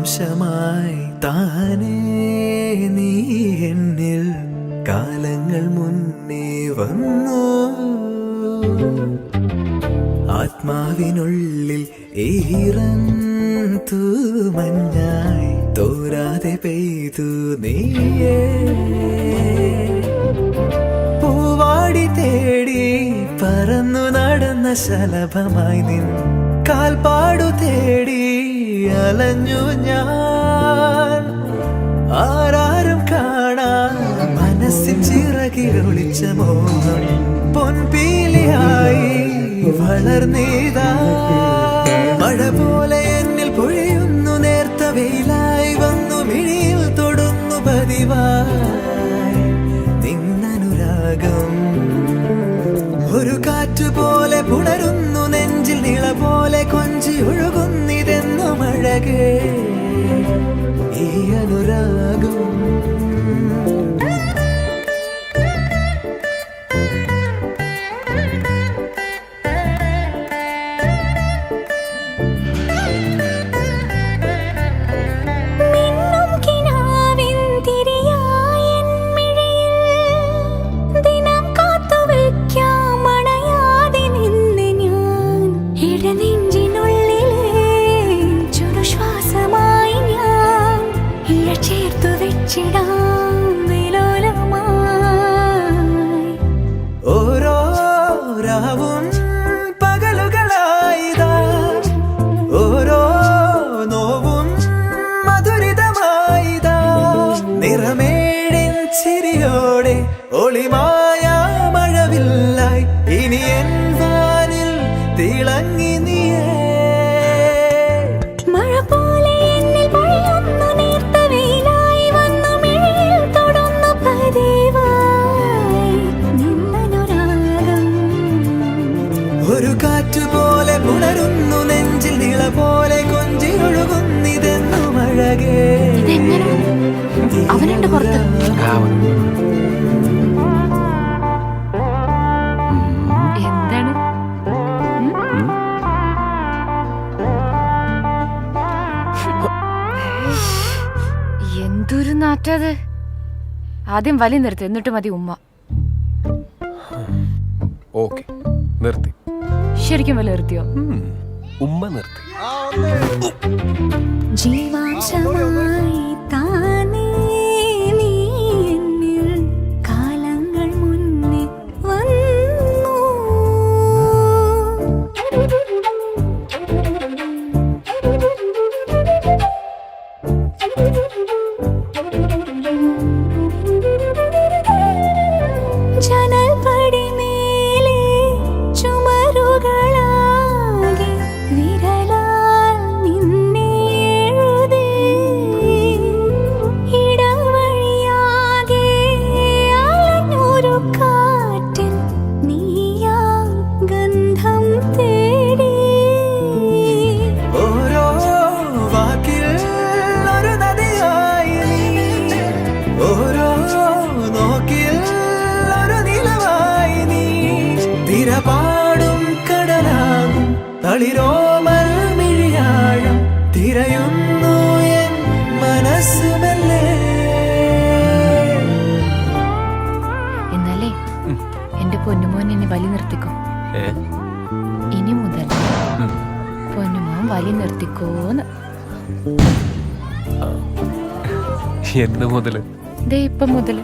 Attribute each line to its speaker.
Speaker 1: നിമിഷമായി താനേ നീ എന്നിൽ കാലങ്ങൾ മുന്നേ വന്നു. ആത്മാവിനുള്ളിൽ ഈറൻ തൂമഞ്ഞായി തോരാതെ പെയ്തു നീയേ. പൂവാടി തേടി പറന്നു നടന്ന ശലഭമായി നിൻ കാൽപ്പാടു തേടി അലഞ്ഞു ഞാൻ. ആരാരും കാണാൻ മനസ്സിൻ ചിറകിലൊളിച്ച മോഹം പൊൻപീലിയായി വളർന്നീതാ. മഴ പോലെ എന്നിൽ പൊഴിയുന്നു, നേർത്ത വെയിലായി വന്നു മിഴിയിൽ തൊടുന്നു പതിവായി നിന്നനുരാഗം. ഒരു കാറ്റ് പോലെ പുണരുന്നു നെഞ്ചിൽ, നിള പോലെ കൊഞ്ചി ഒഴുകുന്നിതെന്നു മഴകേ ഈ അനുരാഗം. ഓരോ രാവും പകലുകളായിതാ, ഓരോ നോവും മധുരിതമായിതാ. നിറമേടിൻ ചിരിയോടെ ഒളിമായ മഴവില്ലായി ഇനി എൻ വാനിൽ തിളങ്ങി നീയേ. ഒരു കാറ്റ് പോലെ പുണരുന്നു നെഞ്ചിൽ, നിള പോലെ കൊഞ്ചി ഒഴുകുന്നിതെന്നു മഴകേ.
Speaker 2: അവനുണ്ട് പുറത്ത്. എന്താണ് എന്തൊരു നാറ്റത്. ആദ്യം വലി നിർത്ത്, എന്നിട്ട് മതി ഉമ്മ.
Speaker 3: ഓക്കെ, നിർത്തി.
Speaker 2: ശരിക്കും വലി നിർത്തിയോ?
Speaker 3: ഉമ്മ നിർത്തി.
Speaker 4: ജീവാംശമായി താനേ നീ എന്നിൽ കാലങ്ങൾ മുന്നേ വന്നു. ജനൽ പടി മേലെ ചുമരുകളാകെ വിരലാൽ നിന്നെ എഴുതി. ഇടവഴിയാകെ അലഞ്ഞൊരു കാറ്റിൽ നീയാ ഗന്ധം തേടി.
Speaker 1: ഓരോ വാക്കിൽ ഒരു നദിയായി നീ, ഓരോ നോക്കിൽ ഒരു നിലവായി നീ. തിരപാടും കടലാകും തളിരോമൽ മിഴിയാഴം തിരയുന്നു എൻ മനസ്സുമല്ലേ.
Speaker 2: എന്നാലേ എന്റെ പൊന്നുമോൻ എന്നെ വലി നിർത്തിക്കോ. ഇനി മുതൽ പൊന്നുമോൻ വലി നിർത്തിക്കോന്ന്.
Speaker 3: എന്ന് മുതല്?
Speaker 2: ദേ ഇപ്പം മുതല്.